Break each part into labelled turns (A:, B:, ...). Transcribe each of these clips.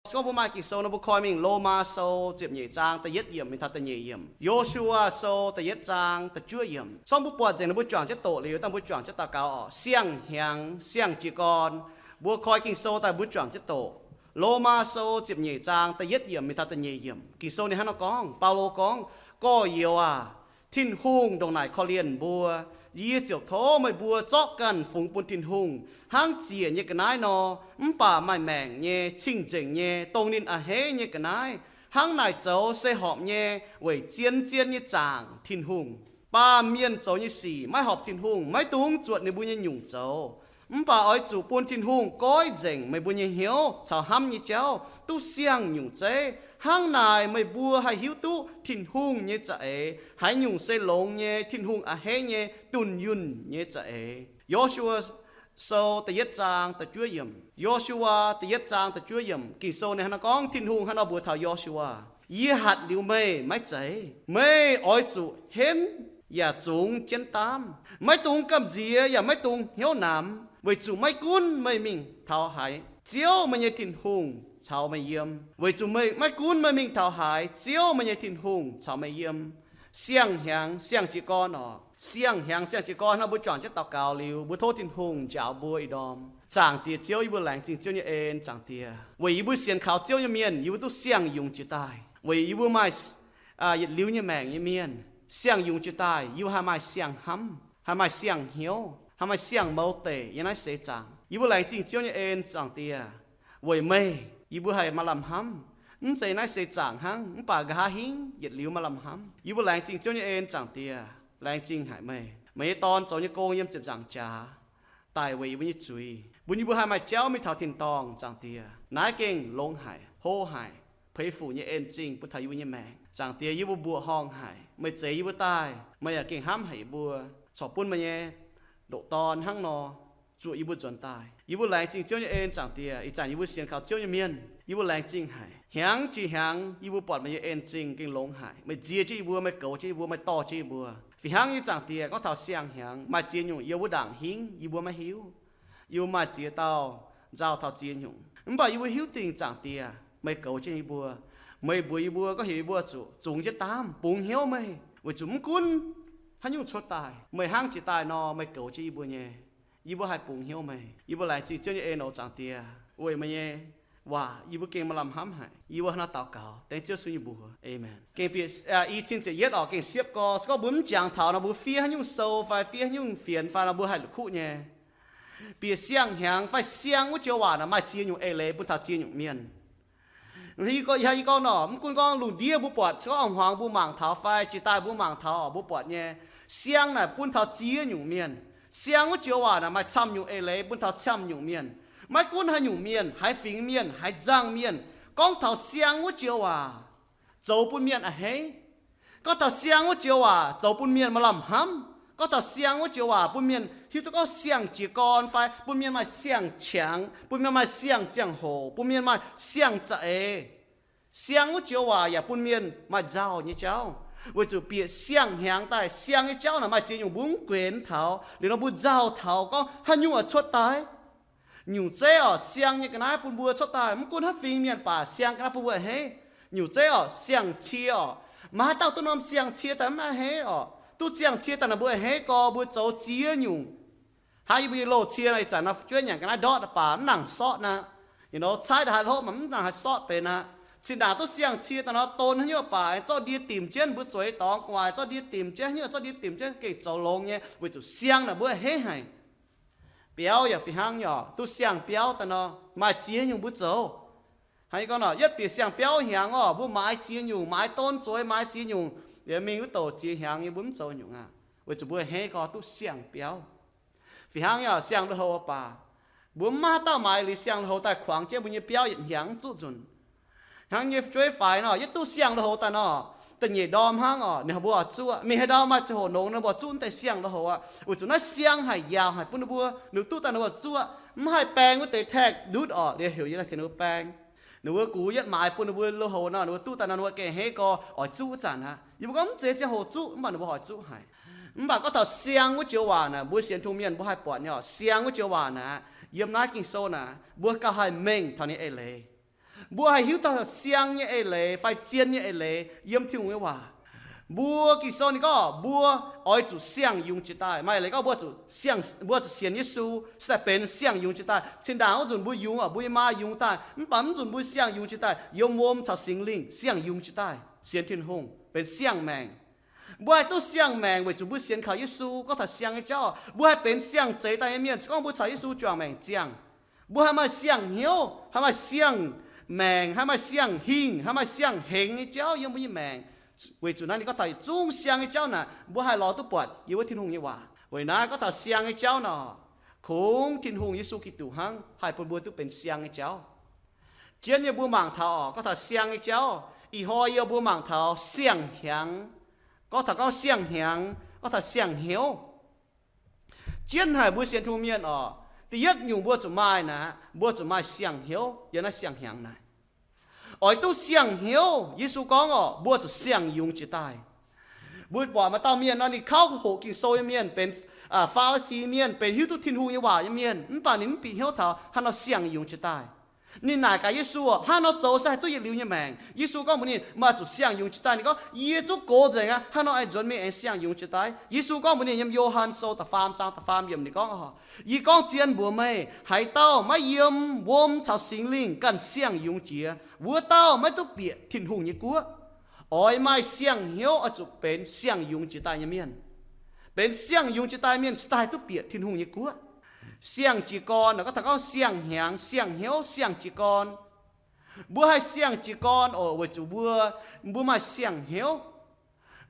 A: có bố mai kinh sâu nó bố coi mình lô ma sâu diệp nhị trang ta yết yểm mình thật ta nhị yểm Joshua sâu ta yết trang ta chúa yểm xong bố bọt dành nó bố chọn chất tổ liu ta bố chọn chất ta cao ở xiang hiang xiang chỉ con bố coi kinh sâu ta bố chọn chất tổ lô ma sâu diệp nhị trang ta yết yểm mình thật ta nhị yểm kinh sâu này hắn nó con Paulo con có nhiều thiên hùng đồng này khó liền bùa dì chiều thố mày bùa chót gần phùng bùn thiên hùng hang chìa như cái nái nó bà mày mèng nhé chinh chỉnh nhé tông nên hế như cái nái hang này cháu sẽ họp nhé với chiên chiên như chàng thiên hùng ba miên cháu như xì mai họp thiên hùng mai tung chuột như bùa như nhung cháu bà ơi chủ bùn thiên hùng coi dành mày bùa như hiếu cháu hâm như cháu tu xiang nhung chế hang này mày bùa hay hiếu tu thiên hùng như chạy hãy nhung xe lông nhé thiên hùng hế nhé tuần yun như chạy Joshua sau ta yết trang ta chúa yểm Joshua ta yết trang ta chúa yểm kỳ sau này hắn có thiên hùng hắn bùa thảo Joshua y hạt liu mê máy cháy mê oi chủ hến ya chúng chiến tam mấy tung cầm gì ya mấy tung hiếu nam với chủ mấy cún mấy mình thảo hải chiếu mấy nhà thiên hùng chào mấy yếm với chủ mấy cún mấy mình thảo hải chiếu mấy nhà thiên hùng chào mấy yếm xiang hiang xiang chỉ con nọ xiang hiang xiang chỉ con nó bố chọn chất tàu cao liu bố thốt thiên hùng chào bố đom chẳng tiệt chiếu bố lạnh chính chiếu như en chẳng tiệt với bố xiên khảo chiếu như miền bố tu xiang dùng chữ tài với bố mai liu như mèng như miền xiang dùng chữ tài hai mai xiang hâm hai mai xiang hiếu hai mai xiang mâu tệ như nói sẽ chẳng bố lạnh chính chiếu như en chẳng tiệt với mây bố hay mà làm hâm sẽ nói sẽ chẳng hăng bà gà hính nhiệt liu mà làm hâm bố lạnh chính chiếu như en chẳng tiệt lạnh chính hải mây mấy ton cho như cô yếm chụp chẳng trà tài vị với như chui bún như bữa hai mai chéo mới thảo thiên tòng chẳng tia nái kinh lông hải hô hải phế phủ như en chính bữa thầy với như mẹ chẳng tia như bùa hong hải mấy chế như bữa tai mấy à kinh hám hải bùa chọ bún mấy nhé độ ton hăng nò chuột như bữa chuẩn tài như bữa lạnh chính chiếu như en chẳng tia ý chẳng như bữa xiên khảo chiếu như miên như bữa lạnh chính hải hiáng chỉ hiáng như bữa bọt mấy en chính kinh lông hải mấy chia chỉ bùa mấy cầu chỉ bùa mấy to chỉ bùa vì hang như chẳng tiệt có thảo xiang hiang mà chia nhung yêu bữa đảng hiến yêu bữa mà hiếu yêu mà chia tao giao thảo chia nhung bà yêu hiếu tình chẳng tiệt mấy cầu trên bùa mấy bùa có hiểu bùa chủ chúng chết tam bùng hiếu mấy với chúng cún hắn nhung chốt tài mấy hang chỉ tài nó mấy cầu trên bùa nhé yêu bùa hai bùng hiếu mấy yêu bùa lại chỉ chơi như nó chẳng tiệt với mấy nhé wow, yêu kinh mà làm hám hại, yêu nó tạo cáo, tên chưa suy bùa, amen. Kinh bị ý chính chỉ yết ở kinh xếp có bốn chàng thảo nó bùa phía nhung sâu, phải phía nhung phiền, phải nó bùa hai lục khu nhé. Bị xiang hàng, phải xiang của chiều hòa nó mai chia nhung lê, bùa thảo chia nhung miền. Khi có hai con nó, cũng con lùn đĩa bùa bọt, có ông hoàng bùa mảng thảo phải, chỉ tai bùa mảng thảo ở bùa bọt nhé. Xiang này bùa thảo chia nhung miền, xiang của chiều hòa nó mai chăm nhung lê, bùa thảo chăm nhung miền. Mấy cuốn hai nhung miền, hai phình miền, hai giang miền, con thảo xiang của chiều dấu bún miền hế, con thảo xiang của chiều dấu bún miền mà làm hám, con thảo xiang của chiều bún miền, khi tôi có xiang chỉ con phải bún miền mà xiang trắng, bún miền mà xiang giang hồ, bún miền mà xiang chạy, xiang của chiều ya bún miền mà giàu như cháu, với chủ bịa xiang hàng tai xiang như cháu là mà chỉ nhung bún quyến thảo, để nó bún giàu thảo con hai nhung ở chốt tai. Nhung chế ở xiang như cái này bún bùa cho tài muốn cuốn hết phim miền bà xiang cái này bùa hết nhung chế ở xiang chia mà tao tôi nói xiang chia tao mà hết tôi xiang chia tao là bùa hết có bùa cháu chia nhung hai bùa lô chia này chẳng là chuyên nhà cái này đó là bà nặng sót nè you know sai là hai lỗ mà nặng hai sót về nè chỉ đã tôi xiang chia tao nó tôn như bà cho đi tìm trên bùa chuối đó ngoài cho đi tìm trên như cho đi tìm trên cái cháu lông nhé bùa chủ xiang là bùa hết hay béo ya phi hang nhỏ tu xiang béo ta nó mà chia nhung bút dấu hay con nó nhất bị xiang béo hiang bút mái chia nhung mái tôn chối mái chia nhung để mình cái tổ chia hiang như bún dấu nhung với chủ bữa hay có tu xiang béo phi hang nhỏ xiang được hậu bà bún má tao mái li xiang hậu tại khoảng chế bún như béo hiang chút dùn hang như chơi phải nó nhất tu xiang được hậu ta nóแต่เนี่ยดอมห้างเนี่ยบัวจู่มีให้ดอมมาจะหัวนงนะบัวจู่แต่เสียงละหัวจู่นั้นเสียงหายยาวหายปุ่นบัวหนูตู้แต่บัวจู่ไม่ให้แปลงก็แต่แทกดูดออกเดี๋ยวเหี่ยวยังไงที่หนูแปลงหนูว่ากูยัดหมายปุ่นบัวละหัวน่ะหนูตู้แต่หนูว่าแกเฮก็อ๋อจู่จันฮะอยู่ก็มันเจ๊หัวจู่มันบัวหอยจู่หายมันก็ถ้าเสียงก็เจียวว่านะบัวเสียงทุ่งเมียนบัวให้ปอดเนี่ยเสียงก็เจียวว่านะเยี่ยมน้ากินโซนะบัวก็ให้เม่งเท่านี้เอเลย bùa hay hiếu ta xiang như ấy lệ phải chiên như ấy lệ yếm thiên hùng hòa bùa kỳ sau này có bùa oi chủ xiang dùng chỉ tai mai lại có bùa chủ xiên Giêsu sẽเป็นเสียงdùng chỉ tai trên đảo chuẩn bùa dùng bùa ma dùng tai bấm chuẩn bùa xiang dùng chỉ tai yếm wom chào sinh linh xiang dùng chỉ tai xiên thiên hùngเป็นเสียงแมงบวยตู้เสียงแมงไว้จุบุเสียนเขาเยซูก็ถ้าเสียงไอ้เจ้าบวยเป็นเสียงใจใต้เมียนก็บุษาเยซูจวงแมงเจียงบวยให้มาเสียงเหี้ยวให้มาเสียงแมงให้มาเสียงหิงให้มาเสียงเหงไอ้เจ้ายังไม่แมงไว้จุนั้นนี่ก็ถ้าจุ้งเสียงไอ้เจ้าน่ะบวยให้รอตู้ปวดยี่ว่าทิ้งหงยี่ว่าไว้นะก็ถ้าเสียงไอ้เจ้าน่ะคงทิ้งหงเยซูกิตุหังให้ปนบัวตู้เป็นเสียงไอ้เจ้าเจียนยี่บัวหมางเท้าก็ถ้าเสียงไอ้เจ้าอีหอยยี่บัวหมางเท้าเสียงแข็งcó thằng có xiang hiang có thằng xiang hiếu chiến hải bữa xiên thu miên thì nhất nhung bữa chủ mai xiang hiếu giờ nó xiang hiang này ở tu xiang hiếu Giêsu có bữa chủ xiang dùng chỉ tai bữa bỏ mà tao miên nó đi khâu hộ kinh soi miênเป็นpha sĩ miênเป็นhiếu tu thiên hu như vậy miên mình bảo mình bị hiếu thảo hắn nó xiang dùng chỉ taiนี่นายกับเยซูฮันเอาโจใส่ตู้ยืดลิ้วเนี่ยแมงเยซูก็มันนี่มาจุดเสียงยุงจิตใจนี่ก็เยซูโกเจงอ่ะฮันเอาไอ้จนมีไอ้เสียงยุงจิตใจเยซูก็มันนี่ยมโยฮันโซตะฟามจางตะฟามเยี่ยมนี่ก็ยี่ก้องเจียนบัวไม่หายเต้าไม่เยี่ยมวมชาวสิงลิงกันเสียงยุงเจียวัวเต้าไม่ต้องเปียถิ่นหุงยี่กัวอ้อยไม่เสียงเหี้ยวจุเป็นเสียงยุงจิตใจเมียนเป็นเสียงยุงจิตใจเมียนสไตล์ต้องเปียถิ่นหุงยี่กัวเสียงจีกรแล้วก็ถ้าเขาเสียงแหงเสียงเหี้ยวเสียงจีกรบัวให้เสียงจีกรไว้จูบัวมาเสียงเหี้ยว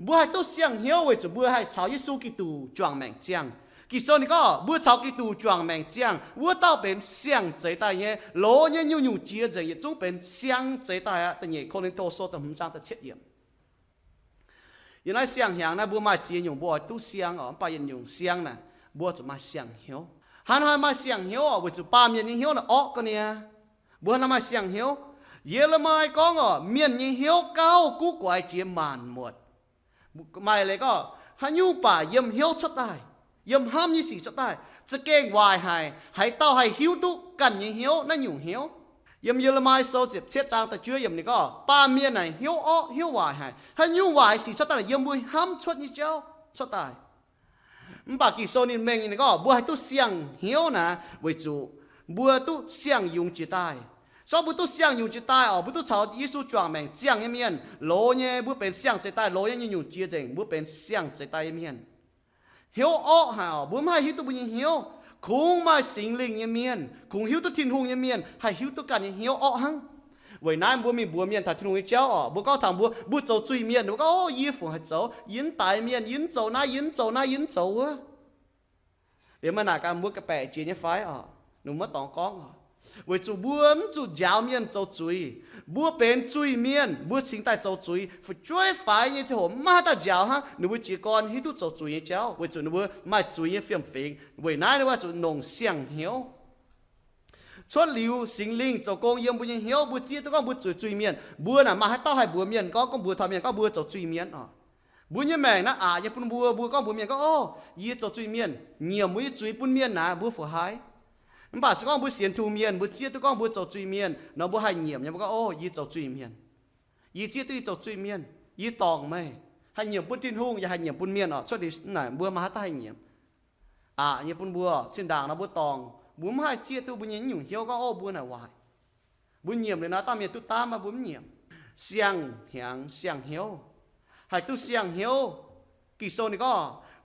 A: บัวให้ตู้เสียงเหี้ยวไว้จูบัวให้ชาวเยซูกิตูจวงแมงเจียงกิโซนี่ก็บัวชาวกิตูจวงแมงเจียงบัวเต้าเป็นเสียงใจตายเนี่ยโลเนี่ยยุ่งเจียใจเนี่ยจงเป็นเสียงใจตายแต่เนี่ยคนในโตโซแต่ผมจางแต่เฉียดเยี่ยมอย่างนั้นเสียงแหงนะบัวมาเจียงอยู่บัวตู้เสียงไปยันอยู่เสียงนะบัวจะมาเสียงเหี้ยวฮันมาเสียงเหี้ยวไว้จูปาเมียนเหี้ยวน่ะก็เนี่ยบัวน่ะมาเสียงเหี้ยวเยอรมันก็เมียนเหี้ยวเก้ากู้กวายเจียมมันหมดไม่เลยก็ฮันยูป่าเยี่ยมเหี้ยวชัดได้เยี่ยมห้ามยี่สี่ชัดได้จะเก่งวายให้เต้าให้หิวตุกันเหี้ยวนั่นอยู่เหี้ยวเยี่ยมเยอรมันโซเจ็บเช็ดจางแต่เชื่อเยี่ยมนี่ก็ป้าเมียนไหนเหี้ยวเหี้ยววายให้ฮันยูวายสี่ชัดได้เยี่ยมบุยห้ามชัดยี่เจ้าชัดได้บางทีโซนินเมงนี่ก็บัวให้ตู้เสียงเหี้ยวนะไว้จูบัวตู้เสียงยุงจีตายชอบบัวตู้เสียงยุงจีตายบัวตู้ชาวยิสุจวงแมงเจียงเมียนโลเนี่ยบัวเป็นเสียงจีตายโลเนี่ยยุงจีเจงบัวเป็นเสียงจีตายเมียนเหี้ยวหาบัวไม่หิวตู้บุญเหี้ยวคงไม่สิงลิงเมียนคงหิวตู้ทินหงเมียนให้หิวตู้กันเหี้ยวหังไว้นั้นบัวมีบัวเมียนถ้าทินหงเจ้าบัวก็ทำบัวโจจุยเมียนบัวก็ยี่ฝูงให้โจยินตายเมียนยินโจนะยินโจนะยินโจเดี๋ยวมันหนักการบัวกระแปะจีเนี่ยไฟหนุ่มมาตองก้องไว้จูบัวมันจูยาวเมียนโจจุยบัวเป็นจุยเมียนบัวสิงใต้โจจุยฝึกช่วยไฟยี่จะหัวมาตายาวฮะหนุ่มจีกรฮิตุโจจุยเจ้าไว้จูหนุ่มมาจุยเนี่ยเฟียมฟิงไว้นั้นว่าจูนงเสียงเหี้ยวชวนหลิวสิงลิงเจ้ากงเยี่ยมบัวเหี้ยวบัวจีต้องบัวจุยเมียนบัวน่ะมาให้เต้าให้บัวเมียนก็บัวทำเมียนก็บัวโจจุยเมียนบัวเนี่ยแมงนะอย่าปุ่นบัวก็บัวเมียนก็ยี่โจจุยเมียนเหนียวมุ้ยจุยปุ่นเมียนนะบัวฝัวหายมันบาสก้องบัวเสียนทูเมียนบัวเจี๊ยตัวก้องบัวโจจุยเมียนน้องบัวให้เหนียวเนี่ยมันก็ยี่โจจุยเมียนยี่เจี๊ยตัวโจจุยเมียนยี่ตองไม่ให้เหนียวปุ่นทิ้นหุ่งอย่าให้เหนียวปุ่นเมียนช่วยดิไหนบัวมาให้เหนียวยี่ปุ่นบัวเส้นด่างนะบัวตองบัวมาให้เจี๊ยตัวบัวเหนียวหยุ่งเหี้ยวก็บัวไหนวายบัวเหนียวเลยนะตามเมียตุ้ตามมาบัวเหนียวเสียงเหียงเสียงเหี้ยวให้ตู้เสียงเหี้ยวกี่โซนี่ก็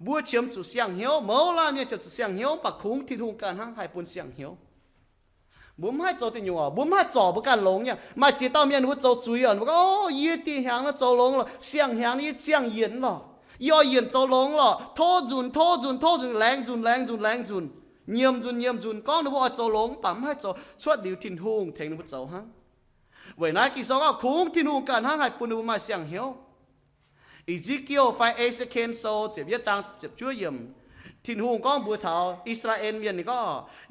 A: บัวเชื่อมจุดเสียงเหี้ยวเมื่อไรเนี่ยจุดเสียงเหี้ยวปักคุ้งที่ทุ่งกันห้างให้ปุ่นเสียงเหี้ยวบัวไม่โจติอยู่บัวไม่จ่อบุกันหลงเนี่ยมาจีต้าเมียนบัวโจจุยบอกว่ายี่ตีหางแล้วโจหลงหรอเสียงหางนี่เสียงเย็นหรอย่อเย็นโจหลงหรอโทจุนแรงจุนเยี่ยมจุนก้อนบัวโจหลงปั๊มให้โจชวดดิวทิ้นทุ่งเทงบัวโจห้างเว้ยนายกี่สองก็คุ้งทิ้นทุ่งกันห้างให้ปุ่นบัวมาเสียงเหี้ยวอิซิเกียวไฟเอเซเคนโซเจ็บยะจางเจ็บชั่วเยี่ยมทิ้นหูก้องบัวเทาอิสราเอลเมียนนี่ก็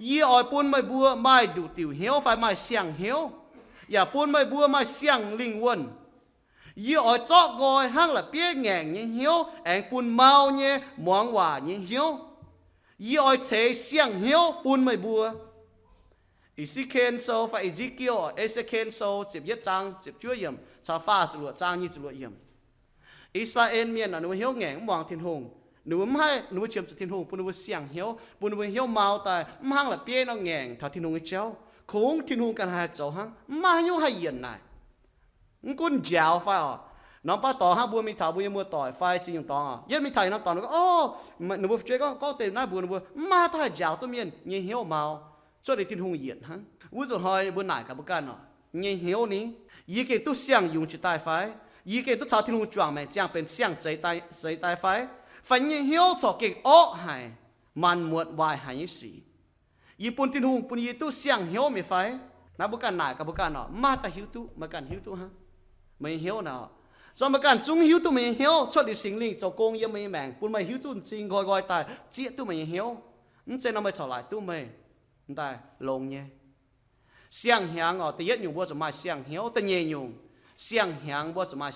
A: ยี่อ่อยปุ่นไม่บัวไม่ดูติวเหี้ยวไฟไม่เสียงเหี้ยวอย่าปุ่นไม่บัวไม่เสียงลิงวนยี่อ่อยจอกกอยห้างละเปี้ยแง่งยี่เหี้ยวแองปุ่นเมาเนี่ยหมองหว่ายี่เหี้ยวยี่อ่อยเฉยเสียงเหี้ยวปุ่นไม่บัว Ezekiel so phải Ezekiel so chụp yết trang chụp chúa yểm cha pha chụp lụa trang như chụp lụa yểm Israel miền là núi hiếu nghề mhoàng thiên hùng núi hai núi chiếm thiên hùng núi xiang hiếu núi hiếu màu tại mang là bia nó nghề thảo thiên hùng cháu khung thiên hùng cần hai cháu hăng mà hiếu hay yển này quân giàu phải à nó bắt tỏ ha buôn mi thảo buôn mua tỏi phải chỉ dùng tỏi à yết mi thầy nó tỏi nó ô mà núi chơi có tiền nãy buôn mà thầy giàu tôi miền như hiếu màu cho để thiên hùng yển hăng ví dụ hỏi buôn nải cả bữa can nó như hiếu ní ý cái tu xiang dùng chỉ tài phải ý cái tu chào thiên hùng chuẩn mày chẳng bên xiang giấy tài phải như hiếu cho cái ố hay man muộn vài hay như gì ý buôn thiên hùng buôn ý tu xiang hiếu mày phải nãy bữa can nải cả bữa can nó mà ta hiếu tu mà can hiếu tu ha mày hiếu nào do mà can chúng hiếu tu mày hiếu cho để sinh linh cho công yếm mày mèn buôn mày hiếu tu chính gọi tài chia tu mày hiếu nên trên nó mày trở lại tu mày tại lồng nhé xiang hiang ở tây nhung bữa cho mai xiang hiếu tây nhẹ nhung xiang hiang bữa cho mai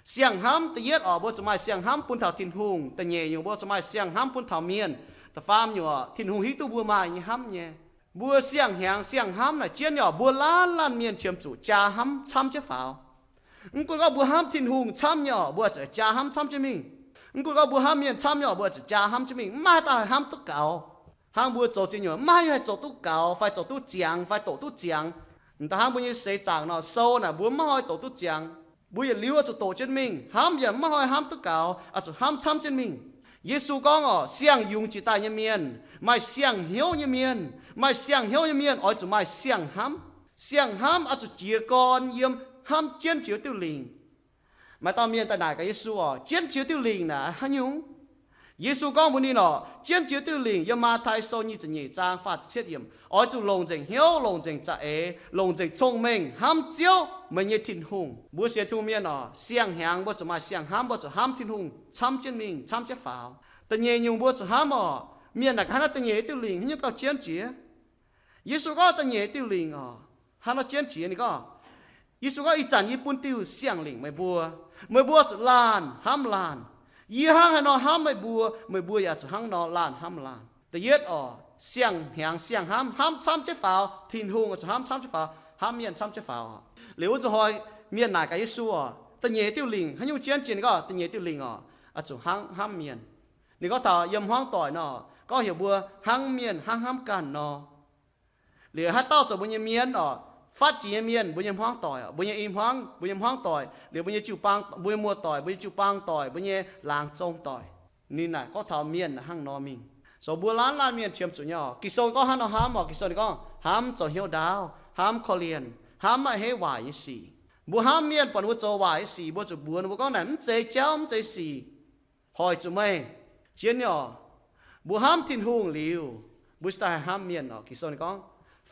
A: xiang hám tây ở bữa cho mai xiang hám pun thảo thiên hùng tây nhẹ nhung bữa cho mai xiang hám pun thảo miền ta farm nhung thiên hùng hít tu bữa mai như hám nhé bữa xiang hiang xiang hám là chiến nhỏ bữa lan miền chiếm chủ cha hám chăm chế pháo cô có bữa hám thiên hùng chăm nhỏ bữa cho cha hám chăm chế mình cô có bữa hám miền chăm nhỏ bữa cho cha hám chế mình mà ta hám tất cào hàng bữa做真nhiều mai phải做tu cao phải做tu giang phải tổ tu giang người ta hàng bữa như xây giang nó sâu nè bữa mai tổ tu giang bữa giờ liu cho tổ chân mình ham giờ mai ham tu cao à cho ham chăm chân mình Giêsu講xiang用只帶一面，咪xiang hiểu一面，咪xiang hiểu一面，我就咪xiang ham à就只con yếm ham chiến chiếu tiêu linh，咪當面tại này cái Giêsu chiến chiếu tiêu linh nè hắn nhung Giêsu講muốn đi nọ chiến chiếu tiêu linh yếm mà thái sâu như chỉ nhị trang phát xét yếm，我就龍正hiểu龍正在龍正聰明ham chiếu mình như thiên hùng，不是tu面nọ xiang hàng不就咪xiang ham不就ham thiên hùng，參chân mình參chất pháo，但係用不就ham面là hắn但係tiêu linh hắn như câu chiến chiếu Giêsu講但係tiêu linh hắn nó chiến chiếu này có Giêsu講一盞一半tiêu xiang linh mới bùa就lan ham lanยี่ห้างให้นอห้ามไม่บัวอยากจะห้างนอลานห้ามลานแต่ยึดเสียงแหงเสียงห้ามซ้ำเจ้าฝ่าทิ้งหงจะห้ามซ้ำเจ้าฝ่าห้ามเมียนซ้ำเจ้าฝ่าหรือว่าจะหอยเมียนไหนกับยิสูแต่เหยื่อติ้วลิงให้ยูเจียนจีนก็แต่เหยื่อติ้วลิงจะห้ามเมียนนี่ก็ถ้ายำห้างต่อยนอก็เหี่ยวบัวห้างเมียนห้ามกันนอหรือให้เต้าจะบุญเมียนphát triển miền bây giờ hoang tỏi bây giờ im hoang bây giờ hoang tỏi để bây giờ chịu băng bây giờ mua tỏi bây giờ chịu băng tỏi bây giờ làng trồng tỏi nên này có thảo miền là hang nọ mình số bữa lan miền chiếm chủ nhỏ kỳ sau có hang nó hám kỳ sau có hám cho hiếu đào hám kho liền hám mà hay vải như xì bữa hám miền còn bữa cho vải xì bữa cho bữa nó có ném dây chéo dây xì hỏi chủ mày chiến nhỏ bữa hám thiên hùng liu bữa ta hám miền kỳ sau có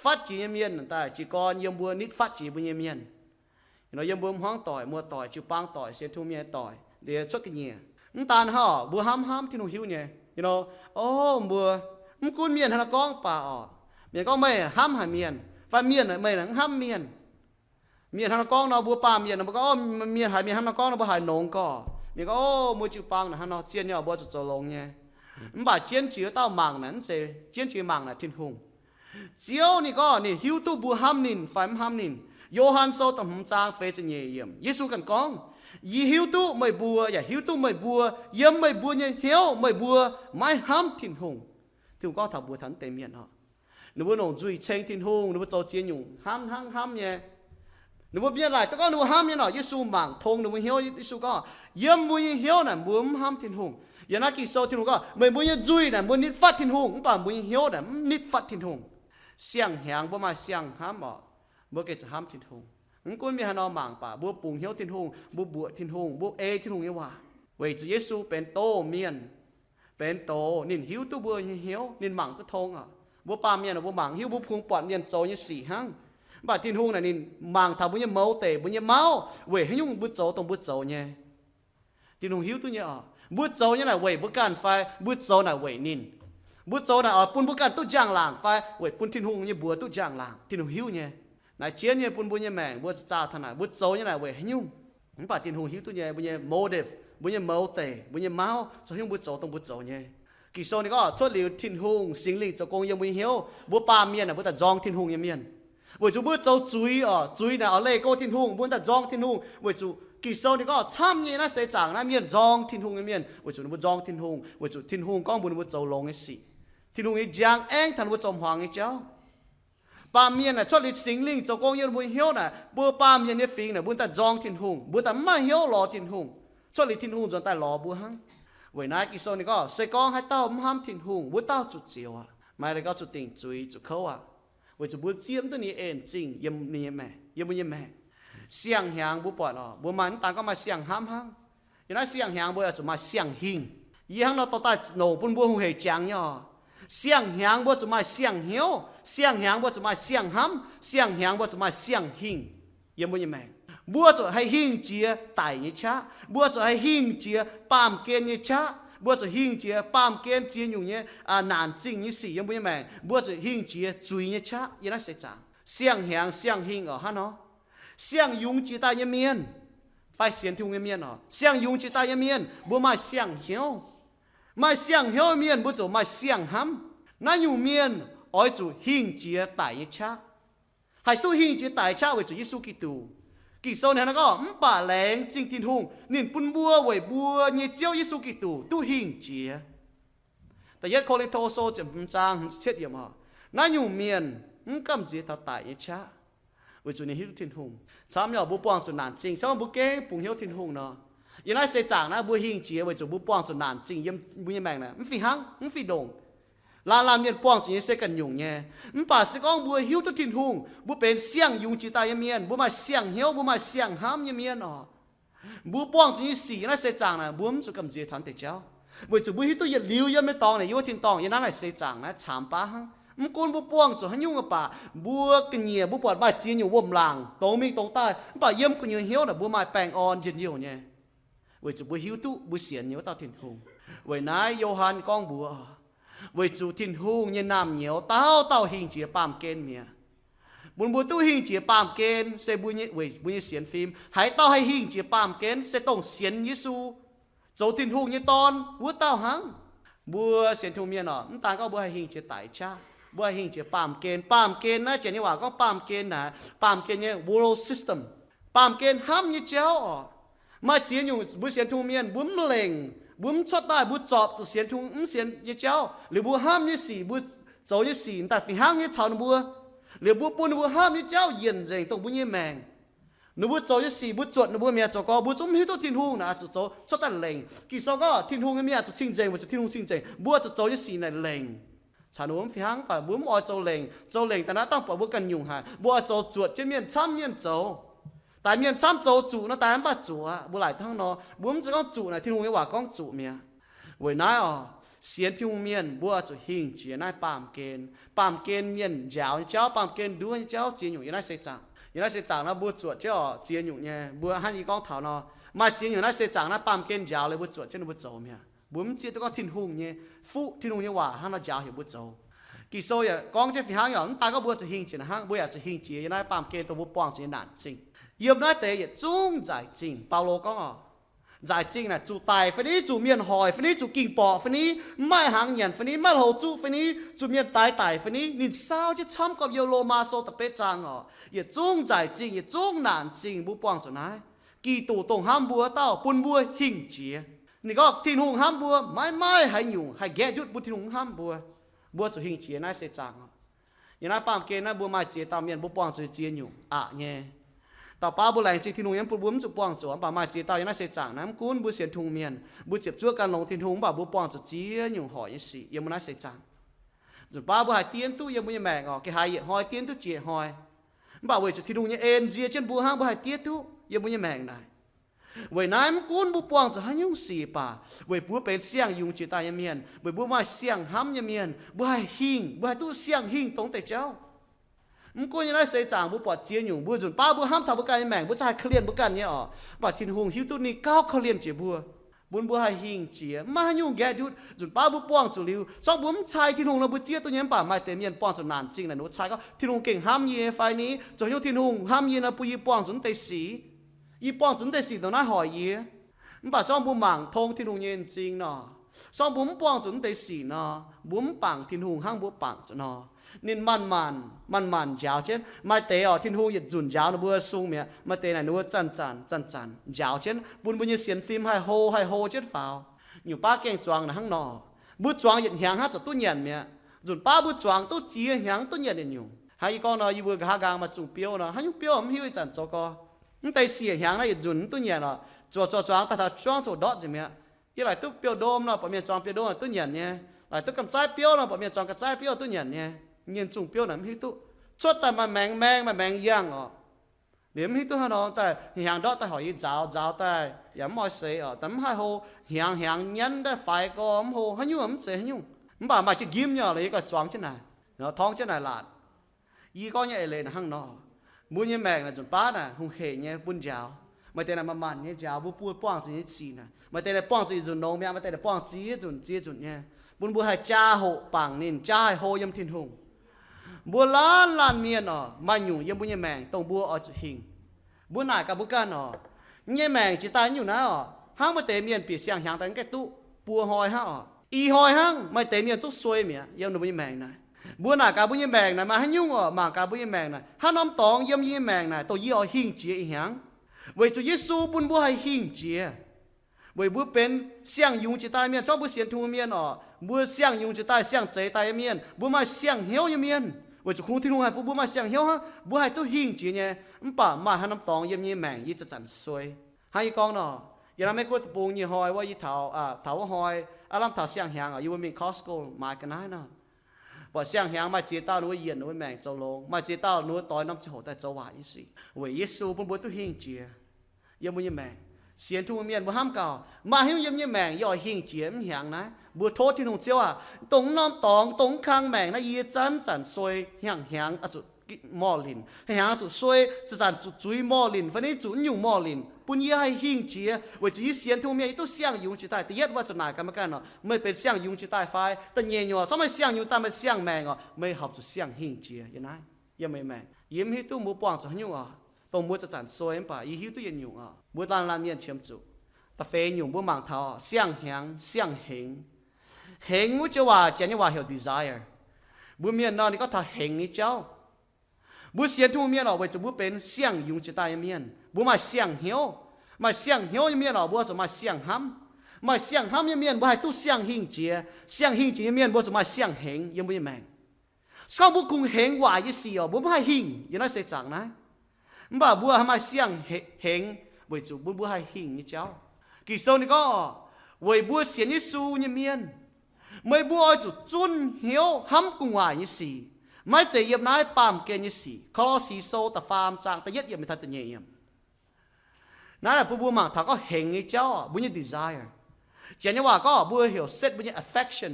A: phát triển miền ta chỉ còn yếm bùa nít phát triển bùa miền nó yếm bùa hoang tỏi mua tỏi chịu băng tỏi xem thu miền tỏi để cho cái nhẹ tàn hả bùa ham thì nó hiu nhẹ bùa cún miền hay là con bà miền con mày ham hải miền và miền này mày là ham miền hay là con nó bùa bà miền nó có miền hải miền ham nó con nó bùa hải nông có miền có mua chịu băng là nó chiên nhau bùa cho lông nhẹ bà chiên chứa tao màng nắn sẽ chiên chứa màng là thiên hùng chiếuนี่ก็นี่หิวตู้บัวห้ามนินไฟมห้ามนินโยฮันโซตำหจางเฟจะเยี่ยมยิสูกันก้องยี่หิวตู้ไม่บัวอย่าหิวตู้ไม่บัวเยี่ยมไม่บัวเนี่ยหิวไม่บัวไม่ห้ามทิ้งหงถึงก็ถ้าบัวทันเต็มเมียนฮะหนูบัวหนองจุยเชงทิ้งหงหนูบัวโจเจียนอยู่ห้ามเนี่ยหนูบัวเบี้ยไหลแต่ก็หนูห้ามเนี่ยหน่อยยิสูหมั่งทงหนูบัวหิวยิสูก็เยี่ยมบัวหิวน่ะบัวห้ามทิ้งหงอย่างนักกีฬาทิ้งหงก็ไม่บัวเนี่ยจุยน่ะบัวนิดฟัดทิ้งหงป่ะบัวหิวน่ะนิดฟัดทิ้งหงเสียงแหงบ่มาเสียงห้ามบ่เกิดจะห้ามทิ้งหงกุ้นมีฮานอหม่างป่าบัวปุงเหี้ยวทิ้งหงบัวทิ้งหงบัวทิ้งหงเนี่ยว่าเวจุเยซูเป็นโตเมียนเป็นโตนินหิวตัวบัวเหี้ยวนินหม่างตัวทงบัวปลาเมียนบัวหม่างหิวบัวพุงปอดเมียนโจเนี่ยสี่ห้างบ่าทิ้งหงน่ะนินหม่างทำบัวเนี่ยเมาเตะบัวเนี่ยเมาเวให้ยุ่งบัวโจตรงบัวโจเนี่ยทิ้งหงหิวตัวเนี่ยบัวโจเนี่ยน่ะเวบัวการไฟบัวโจน่ะเวนินบุตรโจน่ะปุ่นบุกันตุจางหลังไฟเวทปุ่นทิ้งหงเนี่ยบัวตุจางหลังทิ้งหงหิวเนี่ยนายเจียนเนี่ยปุ่นบัวเนี่ยแมงบัวจ่าถนัดบุตรโจเนี่ยน่ะเวให้ยุ่งมันป่าทิ้งหงหิวตัวเนี่ยบัวเนี่ยโมเดฟบัวเนี่ยเมาเตะบัวเนี่ยเมาจะยุ่งบุตรโจตรงบุตรโจเนี่ย kỳ sau này có xuất liu thiên hùng sinh linh cho công yếm bùi hiếu bùa ba miền là bùa ta dòng thiên hùng yếm miền bùi chú bùa châu chuối là ở lê cô thiên hùng bùa ta dòng thiên hùng bùi chú kỳ sau này có tham nhị nó sẽ chẳng na miền dòng thiên hùng yếm miền bùi chú nó bùa dòng thiên hùng bùi chú thiên hùng con bùa châu long ấy xị thiên hùng ấy giang anh thành bùa chồng hoàng ấy cháu ba miền là xuất liu sinh linh cho công yếm bùi hiếu là bùa ba miền ấy phình là bùa ta dòng thiên hùng bùa ta mai hiếu lò thiên hùng xuất liu thiên hùng cho ta lò bùa hăng vậy nãy kỳ sau này có sẽ con hai tao ham thiên hùng bữa tao chụp chiều à mai đây có chụp tình chuối chụp khâu à vậy chụp bữa chiếmตัวนี้เองจริงยำนี่แม่ยำนี่แม่เสียงหางบุปผาบบุมันต่างก็มาเสียงห้ามห้างอย่างนั้นเสียงหางบุจะมาเสียงหิงยี่ห้องเราต่อตาโหนปุ่นบุเหตุจังย่อเสียงหางบุจะมาเสียงเหี้ยวเสียงหางบุจะมาเสียงห้ามเสียงหางบุจะมาเสียงหิงยำนี่แม่บัวจะให้หิงเจียไต่ยี่ช้าบัวจะให้หิงเจียปามเกณฑ์ยี่ช้าบัวจะหิงเจียปามเกณฑ์เจียอยู่เนี่ยนานจริงยี่สี่ยังไม่แม่บัวจะหิงเจียจุยยี่ช้ายี่นั่นเสียจังเสียงแหงเสียงหิงฮะเนาะเสียงยุงจีตายเมียนไฟเสียงทุ่งเมียนเสียงยุงจีตายเมียนบัวมาเสียงเหี้ยวมาเสียงเหี้ยวเมียนบัวจะมาเสียงห้ำนั่นอยู่เมียนอ้อยจะหิงเจียไต่ยี่ช้าให้ตู้หิงเจียไต่ช้าไว้จะยิสุกิตูkỳ sau này nó có bà lén chính thiên hùng nhìn bún bua với bua như chiếu Giêsu Kitô tu hình chiaแต่ยัดโคลิโทโซจะจางเช็ดอย่างอ่ะน่าอยู่เมียนกำจีตาตายยังช้าวิจุนี่ฮิวทินหงสามอย่างบุปผาจุนานจริงสองบุเก้ปุ่งฮิวทินหงเนาะยังไงเสียจางนะบุหิงเจียวิจุบุปผาจุนานจริงยังบุยังแมงนะมันฝีหังมันฝีดงลาเมียนป้องจุนี่เสกันยุงเนี่ยมันป่าสก้องบัวฮิวตุทินหงบุเป็นเสียงยุงจีตายเมียนบุมาเสียงเหี้ยวบุมาเสียงห้ามเมียนอ๋อบุป้องจุนี่สีน่าเสียจางนะบุมจุกำจีทันเตเจ้าบุจุบุฮิตุยัดลิ้วยัดไม่ตองเนี่ยยุทินตองยันนั่นแหละเสียจางนะฉามป้าหังมันกูนบุป้องจุให้ยุ่งกับป่าบัวกันเหนียบุปวดบ้าจีนอยู่วมหลังตรงมีตรงใต้ป่าเยี่ยมกันเหนียวเหี้ยวนะบุมาแปลงอ่อนเย็นเยี่ยวเนี่ยบุจุบุฮิวตุบุเสียนเหนียวตาทินหงไว้นายโยฮันก้องบัวvới chủ thiên hùng như nam nhiều tao hình chia pam kên mía buồn buồn tu hình chia pam kên sẽ buồn như xiên phim hãy tao hay hình chia pam kên sẽ tổng xiên Giêsu chủ thiên hùng như ton bữa tao hăng bữa xiên thu miên nọ ta có bữa hay hình chia tại cha bữa hay hình chia pam kên na chỉ nhưว่าก็ pam kênนะ pam kên như world system pam kên ham như chéo mà chỉ như bữa xiên thu miên bún lệnhบุ้มชดได้บุ้มจอบจะเสียนทุ่งเสียนยี่เจ้าหรือบัวห้ามยี่สี่บุ้มโจยี่สี่แต่ฝีห้างยี่ชาวบัวหรือบัวปูนบัวห้ามยี่เจ้าเย็นเจงตรงบุ้มยี่แมงหนูบุ้มโจยี่สี่บุ้มจดหนูบัวเมียโจก็บุ้มจุ่มหิ้วตัวทิ้งหุ่งนะจะโจชดแต่เล่งกี่โซก็ทิ้งหุ่งเมียจะทิ้งเจงบุ้มจะทิ้งหุ่งทิ้งเจงบัวจะโจยี่สี่ในเล่งชาวหนูฝีห้างป่ะบุ้มออยโจเล่งแต่นั้นต้องปล่อยบัวกันยุงหายบัวโจจวดจะเมียนช้ำเมียนโจแต่เมียนช้ำโจจุนะแต่อันบ้าจุอ่ะบัวไหลทั้งนอบุ้มจะก้องจุนะทิ้งหุ่งยี่ว่าก้องจุเมียvậy nãy xiên thiên miền bữa cho hình chỉ nãy pam kên miền giáo cháu pam kên đuôi cháu chiến nhung nãy sẽ chẳng nó bữa chuột cháu chiến nhung nha bữa hai đi con thảo nó mà chiến nhung nãy sẽ chẳng nó pam kên giáo lấy bữa chuột cho nó bữa trâu mía bữa mình chiến tôi có thiên hùng nha phụ thiên hùng nhưว่าhai nó giáo hiểu bữa trâu kỳ sau ya con chơi phi hang ya ta có bữa cho hình chỉ là hang bữa cho hình chỉ nãy pam kên tôi bữa quăng chỉ nạn chính yếm nãy tế ya trung giải chính Paulo có giải chính là chủ tài phải đi chủ miền hỏi phải đi chủ kinh bỏ phải đi mai hàng nhận phải đi mai hậu chủ phải đi chủ miền tài phải đi nhìn sao chứ chăm có nhiều lô ma sâu tập bế trang ở ye trung giải chính ye trung nạn chính bu quang chỗ này kỳ tổ tổng ham bùa tao bún bùa hình chia nị có thiên hùng ham bùa mai hay nhung hay ghé đút bu thiên hùng ham bùa chỗ hình chia này sẽ trang ye na pam kê na bùa mai chia tao miền bu quang chỗ chia nhung à nhéต่อป้าบุหรี่จีทินหงยังปุ่มจุปวงจวนป่ามาจีตายังน่าเสียจางน้ำกุ้นบุเสียนทุงเมียนบุเจ็บชั่วการลงทินหงป่าบุปวงจุเจี๊ยอยู่หอยยังสียังมันน่าเสียจางจุดป้าบุหายเตี้ยนตู้ยังไม่แมงอ๋อแกหายหอยเตี้ยนตู้เจี๊ยหอยป่าเวจุทินหงยังเอ็นเจี๊ยเช่นบุห้างบุหายเตี้ยตู้ยังไม่แมงได้เวน้ำกุ้นบุปวงจุหันยุ่งสีป่าเวบุเป็นเสียงยุงจีตายังเมียนเวบุมาเสียงห้ำยังเมียนบุหายหิ่งบุหายตู้เสียงหิ่งตรงแต่เจ้ามันก็ยังได้เสียจางบุปผาเจียนอยู่บัวจุนป้าบัวห้ามทำบุกันแม่งบัวชายเคลียนบุกันเนี่ยอ๋อบัดทินหงหิวตุนี่ก้าวเคลียนเจียบัวบุญบัวให้หิงเจียมายุ่งแกดุดจุนป้าบัวป้องจุลิวชอบบุ้มชายทินหงเราบัวเจียตัวนี้ป่าไม่เต็มเย็นป้องจุนนานจริงนะหนูชายก็ทินหงเก่งห้ามเย่ไฟนี้จนยุ่งทินหงห้ามเย่นะปุยป้องจุนเตสีอีป้องจุนเตสีตรงนั้นหอยเย่มันป่าช่องบุหมั่งทงทินหงเย็นจริงเนาะ xong bún bong chúng tây xỉ nó bún bằng thiên hùng hang bún bằng cho nó nên man giáo chết mai tế ở thiên hùng nhiệt dùn giáo nó bữa sung mẹ mai tế này nó chăn giáo chết bún như xiên phim hay hô chết vào nhiều ba keng choang là hang nọ bút choang nhiệt hàng hát cho tôi nhận mẹ dùn ba bút choang tôi chia hàng tôi nhận được nhiều hay con nó vừa cả gang mà chụp biểu nó hay nhung biểu không hiểu chẳng cho co nhưng tay xỉa hàng này dùn tôi nhận nó cho choang ta choang cho đọt gì mẹ như lại tôi biểu đôm nó bọn miền choang biểu đôm là tôi nhận nhé lại tôi cầm trái biểu nó bọn miền choang cầm trái biểu tôi nhận nhé nhìn chụp biểu làm hiểu tôi chốt ta mà mèn giang ọ điểm hiểu tôi nó tại hàng đó ta hỏi giáo tại yếm mọi sự ở tấm hai hồ hàng nhân đã phải có hồ hay nhung hay nhung bà mà chỉ ghim nhở lấy cái choang trên này nó thong trên này là y có nhẹ lên hăng nọ muốn như mẹ là chuẩn bát nè hung khề nhé buôn giáo mà tên là mà mặn nhé giáo buôn quang gì gì nè mà tên là quang gì dùng nấu mẹ mà tên là quang gì dùng nhé buôn hai cha hộ bằng nên cha hai hộ yếm thiên hùng buôn lan miền nọ mà nhung yếm buôn như mẹ tông buôn ở hình buôn này cả buôn can nọ như mẹ chỉ tay nhung nọ hăng mà tên miền bị xiang hàng tấn cái tụ buôn hồi hăng y hồi hăng mà tên miền chút xuôi mẹ yếm nó buôn như mẹ này bữa nào cả bữa như mèn này mà hắn nhung ở mà cả bữa như mèn này hắn nắm tòng yếm như mèn này tôi ở hình chia hàng vậy Chúa Giêsu bún bữa hay hình chia vậy bữa bên xiang dùng chỉ tay miền cho bữa xiên thu miền ở bữa xiang dùng chỉ tay xiang chế tay miền bữa mà xiang hiếu như miền vậy Chúa không thiên hùng hay bữa mà xiang hiếu ha bữa hay tôi hình chia nhé bà mà hắn nắm tòng yếm như mèn như chặt xuôi hay con nọ giờ mấy cô bùng như hỏiว่ายี่thảo hỏi làm thảo xiang hàng ở như bên Costco mà cái này nọ và xiang hàng mà chế tao nuôi yên nuôi mèn châu lông mà chế tao nuôi tỏi năm châu tại châu Hoa như gì vậy Giêsu bún bún tôi hình chia yếm như mèn xiên thu miền bún ham cào mà hiếu yếm như mèn yoi hình chia hàng này bún thốt thiên hùng chiếu tống nam tòng tống khang mèn nó yết chăn xuôi hàng à chú mò lìn hàng chú xuôi chăn chuối mò lìn phần này chú nhung mò lìn bún yết hay hình chia vậy chú xiên thu miền tôi xiang dùng chỉ tại tự yếtว่าจะไหนกันมากันเนาะไม่เป็นเสียงยุงchỉ tại phaiแต่เงี้ยๆสมัยเสียงยุงแต่ไม่เสียงแมงอ่ะไม่họcจะเสียงหิงเจียยังไงยังไม่แมงยิ้มให้ตู้มือป้องจะยุงอ่ะตรงมือจะจันสวยป่ะยี่หิ้วตู้ยันยุงอ่ะมือตานลานเมียนเชื่อมจุแต่เฟยยุงมือมังเท้าเสียงแหงเสียงเหงมือจะว่าเจนี่ว่าเหี่ยว desire มือเมียนนอนนี่ก็ถ้าเหงนี่เจ้ามือเสียงทุ่งเมียนออกไปจะมือเป็นเสียงยุงจะตายเมียนมือมาเสียงเหี่ยวmà xiang hiếu như miền ở bữa mà xiang hám như miền bữa hay tu xiang hình chia như miền bữa mà xiang heng như miền mèn sau bữa cùng heng hoài như xì ở bữa hay hình như nó sẽ chẳng này mà bữa mà xiang heng bữa chủ bữa hay hình như cháu kỳ sau này có vậy bữa xiên như su như miền mấy bữa chủ chun hiếu hám cùng hoài như xì mấy chế yếm nái pam kia như xì khó xì sâu ta farm trang ta nhất yếm mình thật tự nhiênนั่นแหละผู้มาถ้าก็เห็นไอ้เจ้าบุญย desire เจนว่าก็บัวเหี่ยวเซตบุญย affection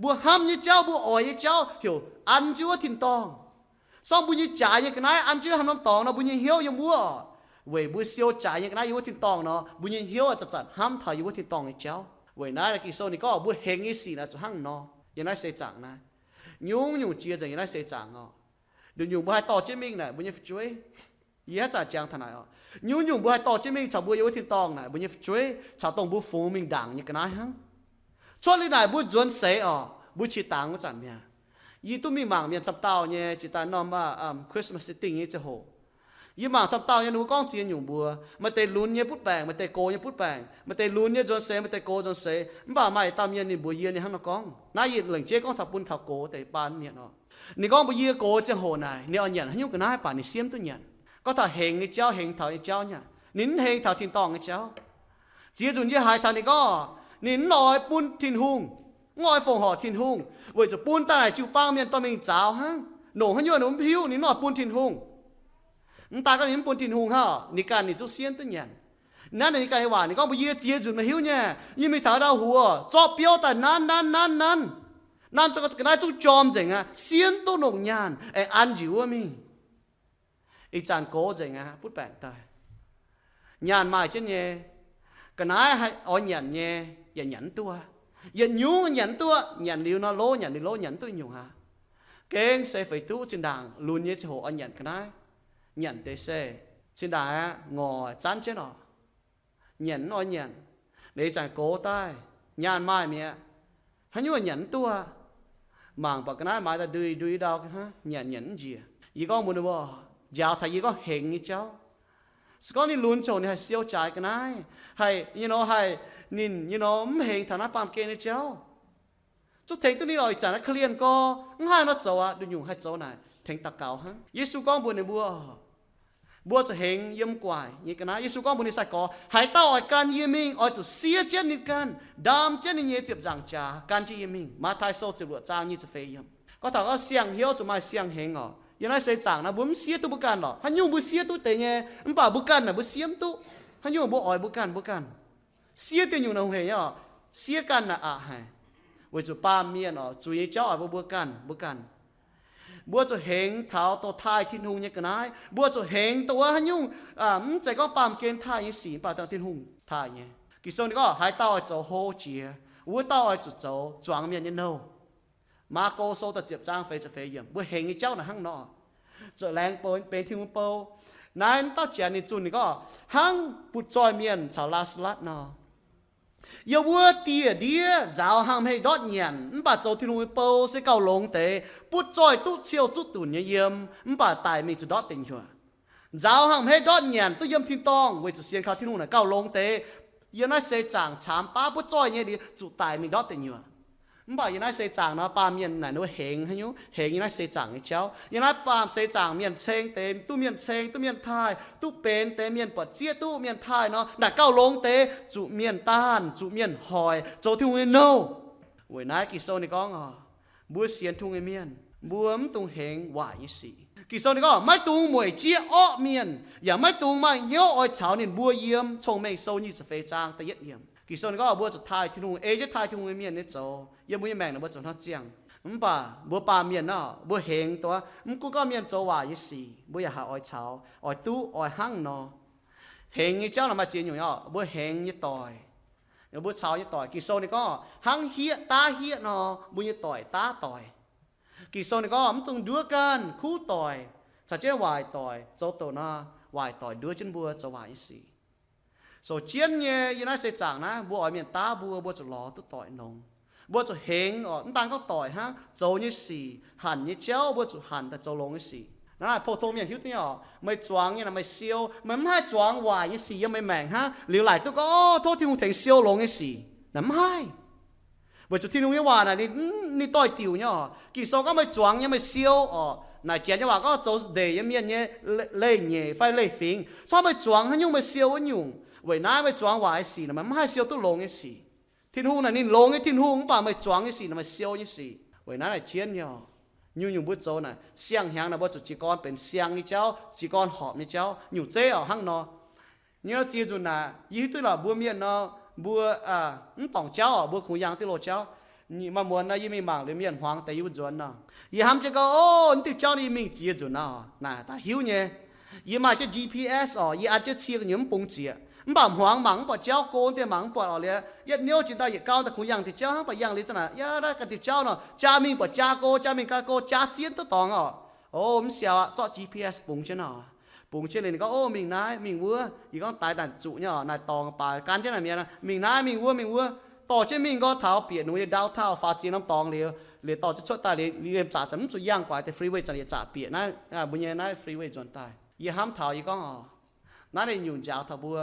A: บัวห้ามไอ้เจ้าบัวอ่อยไอ้เจ้าเหี่ยวอันจัวทินตองซ่อมบุญยจ่ายยังไงอันจัวห้ามน้ำตองเนาะบุญยเหี่ยวยังบัวเว้ยบัวเสียวจ่ายยังไงยังว่าทินตองเนาะบุญยเหี่ยวจะจัดห้ามถ่ายยังว่าทินตองไอ้เจ้าเว้ยนั่นแหละกิโซนี่ก็บัวเห็นไอ้สีนะจะหั่งเนาะยังไงเสียจังนะยุ่งเจียจังยังไงเสียจังเนาะเดี๋ยวยุ่งบัวให้ต่อเจมิงน่ะบุญยช่วยยี่ห้อจ่าจางทนายอ่ะยุ่งบัวต่อเจมิงชาวบัวยังว่าที่ตองน่ะบัวยังช่วยชาวตองบัวฟูมิงดังยังกันนะฮังช่วงนี้ไหนบัวจวนเสียอ่ะบัวชีตังก็จันเนี่ยยี่ตุ้มมีหมางเมียนจับเต้าเนี่ยจิตานอมว่าคริสต์มาสติ้งยี่จะโหยี่หมางจับเต้าเนี่ยหนูก้องเจียนอยู่บัวมาเตลุนเนี่ยพุทธแปลงมาเตโกเนี่ยพุทธแปลงมาเตลุนเนี่ยจวนเสียมาเตโกจวนเสียบ่าไม่ตามเมียนนี่บัวเยี่ยนี่ฮังนก้องน่ายี่หลังเจ๊ก้องทับปุนทับโกแต่ปานเมียนอ่ะนี่ก้องบัวเยี่ยโกจะโหนายเนี่ยอ่อนหยันให้ยุ่งกันนะป่านนี่เสียมตัวหยันก็ถ้าเฮงไอ้เจ้าเฮงเท่าไอ้เจ้าเนี่ยนินเฮงเท่าทินตองไอ้เจ้าเจียจุนยี่หายเท่านี้ก็นินลอยปุ้นทินหุงงอยฟงห่อทินหุงเว้ยจะปุ้นตาไหนจิวป้างเมียนตอมิงจ้าวฮะหนูให้ยัวหนูพิ้วนินลอยปุ้นทินหุงตาก็นินปุ้นทินหุงฮะนี่การนี่จุเสียนตัวเนี่ยนั่นนี่การว่านี่ก็ไปเยี่ยเจียจุนมาหิ้วเนี่ยยี่ไม่ถาดาวหัวจอบเปี้ยวแต่นั่นจะก็จะได้จุจอมจังอ่ะเสียนตัวหนุ่มยานไอ้อันจิวมีอีจานโก้จังอ่ะพูดแปลกตายยานมาเช่นเนี่ยก็น่าให้เอาหยันเนี่ยอย่าหยันตัวอย่ายุ่งหยันตัวหยันเดียวน่าโลหยันเดียวโลหยันตัวยุ่งฮะเก่งเสยไฟตู้จินด่างลุนเนี่ยจะโหเอาหยันก็น่าหยันเตเสจินด่างงอจันเช่นหรอหยันเอาหยันในจานโก้ตาย nhàn mai mẹ hắn như là nhẫn tua màng bạc cái này mai ta đuôi đau ha nhẫn gì ý con muốn đâu giáo thầy ý con hình như cháu có nên luôn chỗ này hay siêu trái cái này hay hay nhìn hình thằng nó bám kia như cháu chút thấy tôi đi rồi chả nó clean co ngay nó cháu à đừng dùng hai cháu này thành tạc cáo hả Giêsu con buồn này buaจะเฮงเยี่ยมกว่าอย่างกันนะยิสุก็บุญนิสัยก็หายเต้าไอ้การเยี่ยมิงไอ้จุเสียเจนิกันดามเจนิเยี่ยจีบจังจ้าการที่เยี่ยมิงมาไทยโซ่จีบหลวงจ้างยี่จะเฟยมก็ถ้าก็เสียงเหี้ยวจะมาเสียงเฮงอ๋อยังไงเสียจังนะบุญเสียตัวบุกันหรอฮันยุ่งบุเสียตัวเตะเนี่ยมันป่าบุกันนะบุเสียมตัวฮันยุ่งบุอ้อยบุกันเสียตัวอยู่ในหัวเนี่ยเสียกันนะฮะวิจุป้าเมียนอ๋อจุยเจ้าอ๋อบุกันบัวจะเห็นเท้าตัวท้ายที่หุ่งยังกันนะบัวจะเห็นตัวหันยุ่งมันใจก็ปั๊มเกณฑ์ท้ายยังสีป่าตัวที่หุ่งท้ายเนี่ยกิโซนี่ก็หายเต้าไอ้โจโฮเจียวัวเต้าไอ้จุโจจวงเมียนยันโนมาโกโซตะเจ็บจ้างเฟยจะเฟยเยี่ยมบัวเห็นไอ้เจ้าหน้าหังนอจะแรงโปนเป็นที่หุ่งโปนายเต้าเจียนี่จุนนี่ก็หังปุจจอยเมียนชาวลาสลัดนอ要我爹爹早行喺多年，唔把做天路報是夠long地，不再都少足段嘅鹽，唔把大名就多定咗。早行喺多年都鹽天當，為就先靠天路嚟夠long地，原來社長參巴不再嘢啲就大名多定咗。唔把原來社長呢把面嗱都行係喲，行原來社長嘅招，原來把社長面青地，都面青都面太，都เป็น地面ปวดเจี๊ย都面太เนาะน่ะเก้าลงเตจุเมียนต้านจุเมียนหอยโจทุ่งเงินโนเว้ยนายกิโซนี่ก็บัวเสียนทุ่งเมียนบัวมตุงเหงหวายสีกิโซนี่ก็ไม่ตุงมวยเจี๊ยอ้อเมียนอย่าไม่ตุงมาเหี้ยวอ้อยเฉานี่บัวเยี่ยมชงไม่โซนี่สเฟจางแต่เยี่ยมกิโซนี่ก็บัวจะทายทุ่งจะทายทุ่งเมียนนี่โจยังไม่แม่งนะบัวจนท้อเจียงป่าบัวปลาเมียนเนาะบัวเหงตัวกูก็เมียนโจว่ายี่สี่บัวอย่าหาอ้อยเฉาอ้อยตู้อ้อยหั่งเนาะเหงยี่เจ้าเรามาเจียนอยู่เนาะบัวเหงยี่ต่อยเดี๋ยวบัวเฉายี่ต่อยกิโซนี่ก็หั่งเฮียตาเฮียเนาะบัวยี่ต่อยตาต่อยกิโซนี่ก็มันต้องดูกันคู่ต่อยถ้าเจ้าวายต่อยโจตัวเนาะวายต่อยดูจนบัวจะวายยี่สี่โซเจียนเนี่ยยี่น่าเสียจังนะบัวอ้อยเมียนตาบัวจะล้อตัวต่อยนงบัวจะเฮงอ๋อตั้งก็ต่อยฮะโจนี่สี่หันนี่เจ้าบัวจะหันแต่โจลงนี่สี่นั่นแหละพอโทเมียนหิวเนี่ยไม่จวงเนี่ยนะไม่เซียวไม่ให้จวงวายนี่สี่ยังไม่แม่งฮะเหลียวไหลตัวก็โทษที่มึงถึงเซียวลงนี่สี่นั่นไม่บัวจุดที่นุ่งยี่ว่าน่ะนี่ต่อยติวเนี่ยกี่โซก็ไม่จวงยังไม่เซียวอ๋อนายเจียนยี่ว่าก็โจเดย์ยังเมียนเนี่ยเล่ยเนี่ยไฟเล่ยฟิงชอบไม่จวงฮะยุ่งไม่เซียววันยุ่งเว้ยน้าไม่จวงวายสี่นะมันไม่ให้เซียวตัวลงนี่สี่thiên hùng này nín lông cái thiên hùng bà mày choáng cái gì nó mày siêu cái gì vậy nó là chiến nhau nhiều bữa trâu này xiang hàng là bữa chỉ conเป็นxiang như cháu chỉ con họp như cháu nhiều dễ ở hang nó nhớ chia rồi là ý tôi là bữa miền nó bữa tổng cháu ở bữa khung yang tiêu lộ cháu mà muốn là ý mình mảng để miền hoàng tại ý bữa nó ý ham chỉ có ô tiêu cháu đi mình chia rồi nó nè ta hiểu nhé ý mà cái GPS ở ý ăn cái chia cái nhóm bông chiaบ่หวงหมังบ่เจ้าโกนแต่หมังปอดเอาเลยยัดเนี้ยจินตาอย่าก้าวแต่ขุยังที่เจ้าบ่ยังเลยจ้ะนะย่าได้กันที่เจ้าเนาะจ้ามิงบ่จ้าโกจ้ามิงกาโกจ้าเจียนตัวตองอ่ะโอ้มเสียวอ่ะจ่อ GPS ปุ่งเช่นเนาะปุ่งเช่นเลยก็โอ้มิงนายมิงวัวอีก็ตายดันจุเนาะนายตองปลาการเช่นไหนเมียนะมิงนายมิงวัวต่อเช่นมิงก็เท้าเปียกหนูจะดาวเท้าฟ้าจีน้ำตองเลยต่อจะช่วยตายเลยเรียมจ่าจะมันจุย่างกว่าแต่ฟรีเวย์จะเรียจ่าเปียกนะบุญเย็นนะฟรีเวย์จนตายยี่ห้ามเท้าอีก็อ๋อนั่นเลยยุ่งจ้าทับบัว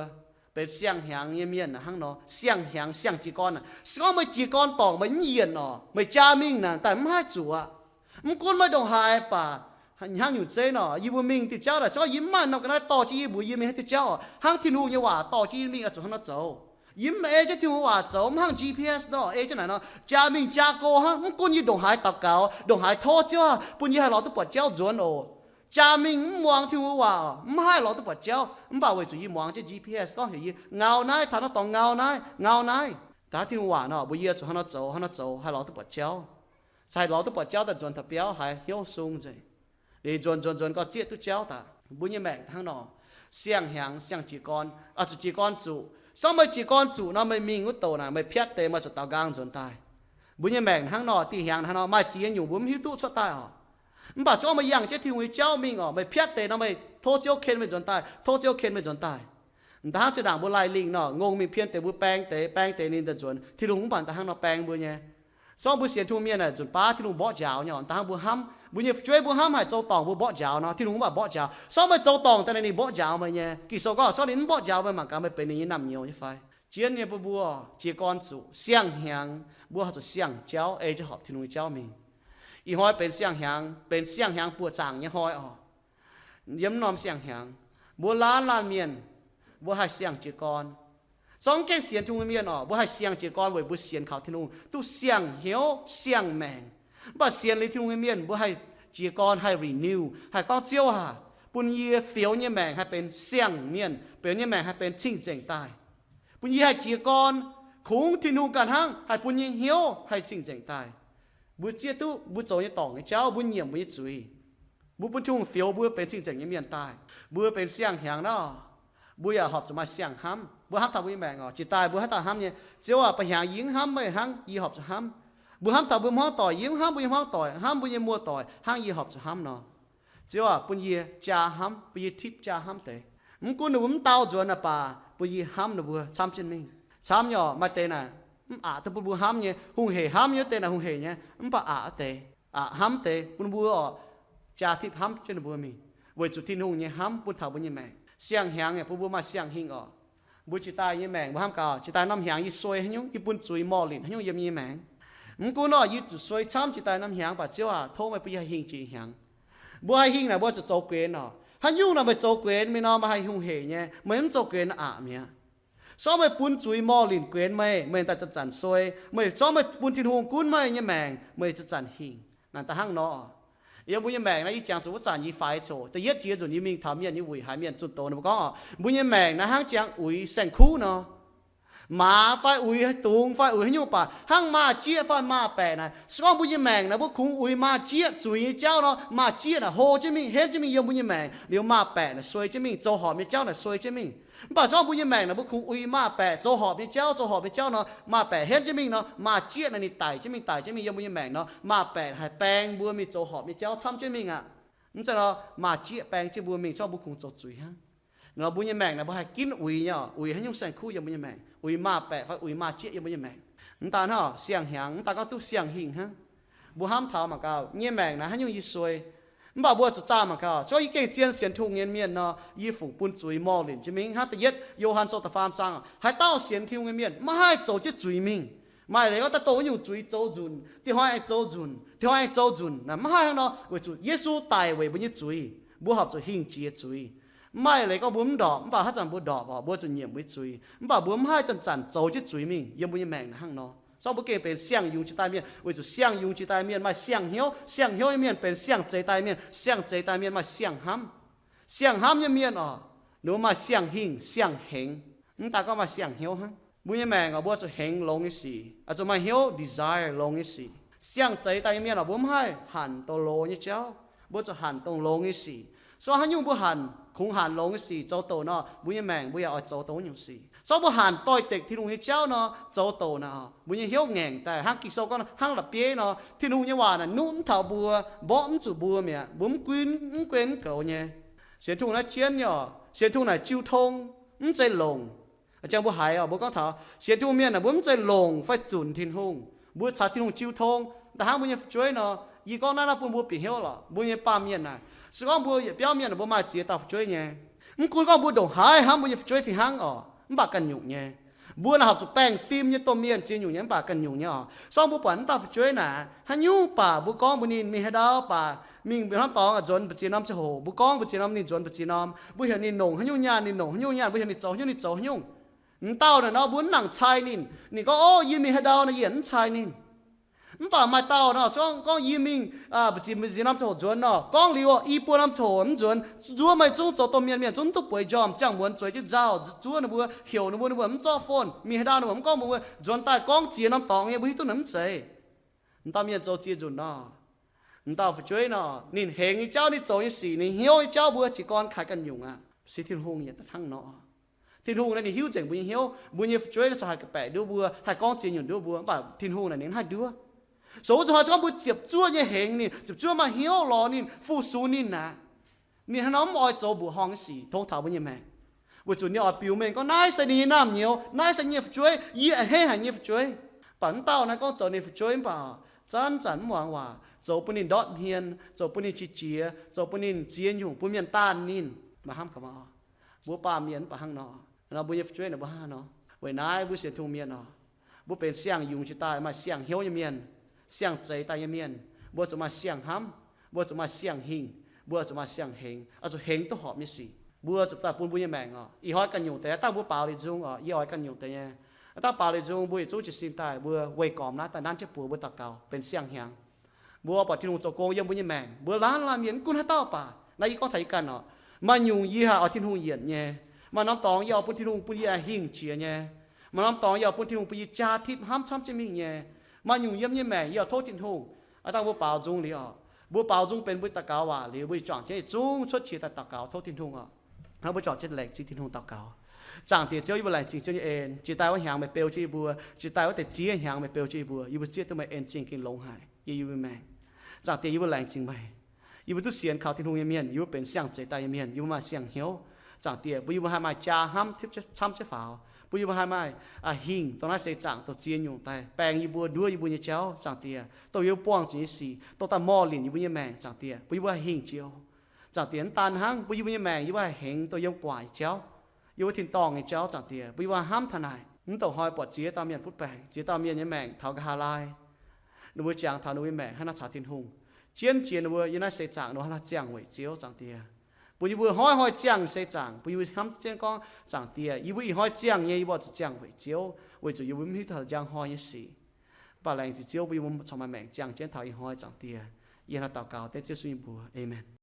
A: เป็นเสียงหางเมียนนะฮังเนาะเสียงหางเสียงจีกอนน่ะก็ไม่จีกอนตองไม่เยียนเนาะไม่จ้ามิงน่ะแต่ไม่ให้จั่วมันก้นไม่ต้องหายป่ะฮังอยู่เจเนาะยีบุมิงติดเจ้าแต่ก็ยิ้มมันเนาะก็ได้ต่อจีบุยิ้มให้ติดเจ้าฮังที่นู่นยี่ว่าต่อจีมิงอาจจะฮังน่ะเจ้ายิ้มจะที่ว่าเจ้าฮัง GPS เนาะจะไหนเนาะจ้ามิงจ้าโกฮังมันก้นยี่ดงหายตะเกาดงหายโทษเจ้าปุ่นยี่ให้เราตัวปวดเจ้าจวนโอจ้ามิงมองที่ว่าไม่ให้เราตัวปวดเจ้าไม่บ่าวไว้จุยมองจะ GPS ก็เห็นเงานายฐานต้องเงานายแต่ที่ว่าเนาะบุยจะให้เราโจให้เราตัวปวดเจ้าใช่เราตัวปวดเจ้าแต่จวนทับเปี้ยวให้เหี้ยวสูงใจเดี๋ยวจวนก็เจี๊ยตัวเจ้าแต่บุญยังแบ่งทั้งเนาะเสียงหางเสียงจีกอนอาจจะจีกอนจุสมัยจีกอนจุเนาะไม่มีงูโตน่ะไม่เพี้ยเตะมาจุดตากลางจนตายบุญยังแบ่งทั้งเนาะตีหางทั้งเนาะไม่จีนอยู่บุญหิ้วตู้ชดตายอ๋อมันบอกว่ามันยังจะทิ้งไว้เจ้ามิงอ๋อไม่เพี้ยเตะเนาะไม่โทษเจ้าเคนไม่จนตายโทษเจ้าเคนไม่จนตาย ta sẽ đảng bữa lai linh nó ngông mình phiên tế bữa bang tế nên tận chuẩn thì đúng bản ta hang nó bang bữa nhé sau bữa xiên thu miên này chuẩn ba thì đúng bỏ chảo nhở ta hang bữa hâm bữa nhé chơi bữa hâm hay châu tòng bữa bỏ chảo nó thì đúng bảo bỏ chảo sau mà châu tòng tại này bỏ chảo mà nhé kỳ sau có sau đến bỏ chảo mà cả mấy bên này nằm nhiều như phải chiến nhé bữa chỉ con chủ xiang hàng bữa họจะxiang cháu ấy cho họ thì đúng cháu mìnhอีห้อยเป็นเสียงหางปวดจางเนี่ยห้อยอ๋อย้ำนอมเสียงหางบัวล้านเมียนบัวให้เสียงจีกรสองแก่เสียงทุ่งเมียนอ๋อบัวให้เสียงจีกรไว้บัวเสียงเขาที่นุ่งตู้เสียงเหี่ยวเสียงแมงบัวเสียงเลยทุ่งเมียนบัวให้จีกรให้รีนิวให้ก้าวเจียวหาปุ่นเยี่ยเฟียวเนี่ยแมงให้เป็นเสียงเมียนเป็นเนี่ยแมงให้เป็นชิงเจงใต้ปุ่นเยี่ยให้จีกรคุ้งที่นุ่งกันห้างให้ปุ่นเยี่ยเหี่ยวให้ชิงเจงใต้bữa chia tu bữa trâu như tỏng cháu bữa nhiệm bữa chuối bữa chung phiếu bữaเป็นสิ่งอย่างmiền tai bữaเป็นเสียงแหงเนาะbữaอยากหอบจะมาเสียงห้ำbữaห้ำทำบแมงอ๋อจิตตายบให้ตาห้ำเนี่ยเจ้าว่าไปหายิงห้ำไม่ห้ำยีหอบจะห้ำบห้ำทำห้องต่อยยิงห้ำห้องต่อยห้ำยังมัวต่อยห้างยีหอบจะห้ำเนาะเจ้าว่าปุ่นยีจ่าห้ำปุ่นยีทิพจ่าห้ำเตะกูหนุ่มเต้าจวนน่ะป่าปุ่นยีห้ำน่ะบัวช้ำจนมิ่งช้ำหย่อมาเตะน่ะถ้าปุ่นบัวห้ำเนี่ยหุ่งเหห้ำเยอะเตะน่ะหุ่งเหเนี่ยป่าเตะห้ำเตะปุ่นบัวอ๋อจ่าทิพห้ำจนบัวมีบัวจุดที่หุ่งเนี่ยห้ำปุ่นเท่าปุ่นยี่แมงเสียงแหงเนี่ยปุ่นบัวมาเสียงหิงอ๋อบัวจิตตายยี่แมงบัวห้ำก่อจิตตายน้ำแหงยี่ซวยให้ยุ่งยี่ปุ่นจุยมอลินให้ยุ่งยี่แมงกูน่ะยี่จุดซวยช้ำจิตตายน้ำแหงป่าเจ้าว่าโทษไม่ไปยี่หิงจีแหงบัวหิงน่ะบัวจะโจเกนอ๋อให้ยุ่งน่ะไปโจเกนไม่นอนมาให้หุ่งเหเนี่ยเหมือนโจเกนเนี่ยซ้อมไปปุ่นจุยมอลินเกวนไม่แต่จะจันซวยไม่ซ้อมไปปุ่นทินหงกุ้นไม่ยี่แมงไม่จะจันหิงนั่นแต่ห้างนอยังบุญยังแมงนะยี่จังจุดจันยี่ไฟโชแต่ยัดเจียจุดยี่มิงทำยันยี่หุ่ยหายเมียนจุดโตนะบอกก็บุญยังแมงนะห้างจังอุ่ยแสงคู่เนาะหมาไฟอุ่ยให้ตุงไฟอุ่ยให้ยุ่งป่าห้างมาเจี๊ยไฟมาแปะนะซ้อมบุญยังแมงนะพวกคุ้งอุ่ยมาเจี๊ยจุยเจ้าเนาะมาเจี๊ยนะโหจะมีเฮ็ดจะมียังบุญยังแมงเดี๋ยวมาแปะนะซวยจะมีโจหอมเจ้านะซวยจะมีป่าซ้อมบุญยังแมงนะพวกคุ้งอุ่ยมาแปะโจหอมเจ้าเนาะมาแปะเฮ็ดจะมีเนาะมาเจี๊ยนะนี่ไตจะมียังบุญยังแมงเนาะมาแปะให้แปงบัวมีโจหอมเจ้าทำจะมีอ่ะนั่นจะเนาะมาเจี๊ยแปงจะบัวมีชอบบุญคุ้งโจจุยฮะเราบุญยังแมงนะบ่ให้กินอุ่ยเนาะอุ่ยให้ยุ่งแสงคู่ยังบุญยังแมงอุ่ยมาแปะไฟอุ่ยมาเจี๊ยยังบุญยังแมงนั่นตาเนาะเสียงแหงตาก็ตู้เสียงหิงฮะบัวห้ามเท้ามาเก่าเนี่ยแมงนะให้ยุ่งยี่ซวยบ่บัวจะจ้ามาเก่าช่วยยี่เก่งเจียนเสียนทุ่งเงียนเมียนเนาะยี่ฝูงปุ่นจุยมอลินจะมิงฮะแต่ยัดโยฮันโซตฟาร์มจังให้เต้าเสียนทุ่งเงียนเมียนไม่ให้โจจะจุยมิงไม่เลยก็แต่โตอยู่จุยโจจุนที่ห้อยโจจุนนะไม่ให้เนาะเวจุเยซูตายเวบุญยี่จุยบัวหับจะหิงเจียจุยไม่เลยก็บุ้มดอกบ่าให้จันบัวดอกบัวจะเหยียบวิจุยบ่าบุ้มให้จันโจจะจุยมิงยังบุญยังแมงนะห้างเนาะสอบบุกเกเป็นเสียงยุงจิตใต้เมียนเวจุเสียงยุงจิตใต้เมียนไม่เสียงเหี่ยวเมียนเป็นเสียงใจใต้เมียนเสียงใจใต้เมียนไม่เสียงห้ำยังเมียนอ๋อหนูมาเสียงหิงเสียงเหงนั่นตาก็มาเสียงเหี่ยวฮะบุญยังแมงอ๋อบัวจะเหงลงอีสีอาจจะมาเหี่ยว desire ลงอีสีเสียงใจใต้เมียนอ๋อบุ้มให้หันตัวโลนี่เจ้าบัวจะหันตรงลงอีสีสอหันยุ่งบัวหันคงหันลงอีสีเจ้าโตเนาะบุญยังแมงบัวอยากเอาเจ้าโตอย่างสีสอบหันต่อยเต็กที่ลุงเจ้าเนาะโจโตเนาะบุญยังเหี้ยวแง่งแต่ห้างกิโซก็ห้างหลับเปี้ยเนาะที่ลุงยังว่าน่ะนุ่มเท่าบัวบ่มจู่บัวเมียบุ้มกวินเก่าเนี่ยเสียทุ่งน่ะเชียนเนาะเสียทุ่งน่ะจิ้วทงใจลงอาจารย์บัวหายอ่ะบัวก็เท่าเสียทุ่งเมียน่ะบุ้มใจลงไฟจุนทิ้งหงบัวชาที่ลุงจิ้วทงแต่ห้างบุญยังช่วยเนาะยี่ก้อนนั้นปุ่นบัวปีเหี้ยวหรอบุญยังป้าเมียน่ะสก้อนบัวเปี้ยวเมียน่ะบัวมาเจียตาช่วยเนี่ยคุณก็บัวดงหายห้างบุญยังช่วยฝีห้างอ๋อbà cần nhục nhé bữa nào học chụp beng phim như tôm miên chỉ nhục nhé bà cần nhục nhé sau bữa bẩn ta phải chơi nè hắn nhú bà bữa con bữa nín mi hay đâu bà mình bị hắn tòng ở dồn bữa chỉ năm cho hồ bữa con bữa chỉ năm nín dồn bữa chỉ năm bữa hiện nín nồng hắn nhú nhà nín nồng hắn nhú nhà bữa hiện nín cháu nhung tao là nó muốn nặng chai nín có ô yên mi hay đâu nó yên chai nín bà mai tao nó xong con yên mình bữa chỉ năm cho hồ dồn nó con liu y bữa năm cho hồ dồn đua mày chung cho tôm miên chung tụp bồi jom chẳng muốn chơi chứ giàu chúa nó bữa hiểu nó bữa cho phone mi hay đâu nó con bữa dồn tai con chỉ năm tòng nghe bữa tôi nắm chơi tao miên cho chia dồn nó tao phải chơi nó nín hẹn cháu đi chơi như xì nín hiếu cháu bữa chỉ con khai cần dùng xí thiên hùng vậy thằng nó thiên hùng này hiếu chẳng bữa hiếu bữa như chơi nó cho hai cái bẻ đứa bữa hai con chỉ nhường đứa bữa bảo thiên hùng này nín hai đứa số cho họ buổi chụp chua như hẹn nè chụp chua mà hiếu lò nè phụ số nè nè hắn nói mọi chỗ buổi hong xì thông thảo bao nhiêu mẹ buổi chủ nhật biểu mình có nãy sẽ đi nam nhiều nãy sẽ nhịp chuối dễ hay hay nhịp chuối bản tao này có chỗ nhịp chuối bảo chán chán muang hòa chỗ bún đọt hiền chỗ bún chi chia chỗ bún chia nhung bún miền tan nín mà ham cả mà bữa ba miền bà hang nó bún nhịp chuối nó bữa ha nó vậy nãy bữa xiên thùng miền nó bữaเป็นเสียงยุงชิตายมาเสียงเหี้ยวยังเมียนเสียงใจตายยังเมียนบัวจะมาเสียงห้ำบัวจะมาเสียงหิงบัวจะมาเสียงเหงเอาจะเหงต้องหอบมิสิบัวจะตาปูนบุญยังแมงอ่ะอีห้อยกันอยู่แต่ตั้งบัวเปล่าเลยจุงอ่ะอีห้อยกันอยู่แต่เนี่ยตั้งเปล่าเลยจุงบัวจู้จิตสินตายบัวเวกอมนะแต่นั่นจะปูบัวตะเกาเป็นเสียงเฮียงบัวปอดที่ลุงโจโกยังบุญยังแมงบัวล้านเมียนกุนให้เต้าป่านายก็ไทยกันอ่ะมาอยู่ยี่ห้าเอาที่ลุงเยียนเนี่ยมาน้ำตองยาวปุ่นที่ลุงปุ่นยี่หิงเฉียเนี่ยmà năm tòng giờปุ่นที่ลุงไปจ่าทิพห้ามช้ำจะมีเงี้ยมาอยู่เยี่ยมยี่แม่อย่าโทษทิ้งหงอาตาบัวเปล่าจุงเลยอ่ะบัวเปล่าจุงเป็นบัวตะเกาว่ะหรือบัวจ่องเจ้จุงชดเชยแต่ตะเกาโทษทิ้งหงอ่ะแล้วบัวจ่องเจ้าแหลกจีทิ้งหงตะเกาจางเตี๋ยเจ้าอยู่บนแหลกจริงเจ้าเองจีตายว่าหางไม่เปลวจีบัวจีตายว่าแต่เจี๊ยหางไม่เปลวจีบัวอยู่บนเจี๊ยตัวไม่เอ็นจริงกินลงหายอยู่บนแมงจางเตี๋ยอยู่บนแหลกจริงไหมอยู่บนตู้เสียนเขาทิ้งหงเมียนอยู่เป็นเสียงใจตายเมียนอยู่มาเสียงเหี้ยวจางเตี๋ยบัวอยู่บนหามาจ่าห้ามทิพย์ช้ำจะฝ่าปุยบัวให้ไม่หิงตอนนั้นเสียจังตัวเจียนอยู่แต่แปลงยีบัวด้วยยีบัวยี่เจ้าจังเตียตัวยีป้องจีสีตัวตาหม้อลินยีบัวยี่แมงจังเตียปุยบัวหิงเจียวจังเตียนตันหังปุยบัวยี่แมงยีบัวเหงตัวยี่กว่าเจ้ายีบัวทิ้งตองยี่เจ้าจังเตียปุยบัวห้ามทนายนั่นตัวหอยปอดเจียตาเมียนพุทธแปลงเจียตาเมียนยี่แมงเท้ากะฮาลายนัวจางเท้านัวยี่แมงให้นักชาทิ้งหงเจียนนัวยี่น่าเสียจังนัวให้นักจางไว้เจียวจังเตียปุยบัวห้อยจังเสียจังปุยบัวทำเจียนก็จังเตียยีบัวห้อยจังยี่บัวจะจังไว้เจียว为咗要揾起頭將開一時，把兩隻招俾我從埋命將將頭一開就啲啊，然後禱告得接算步，阿門。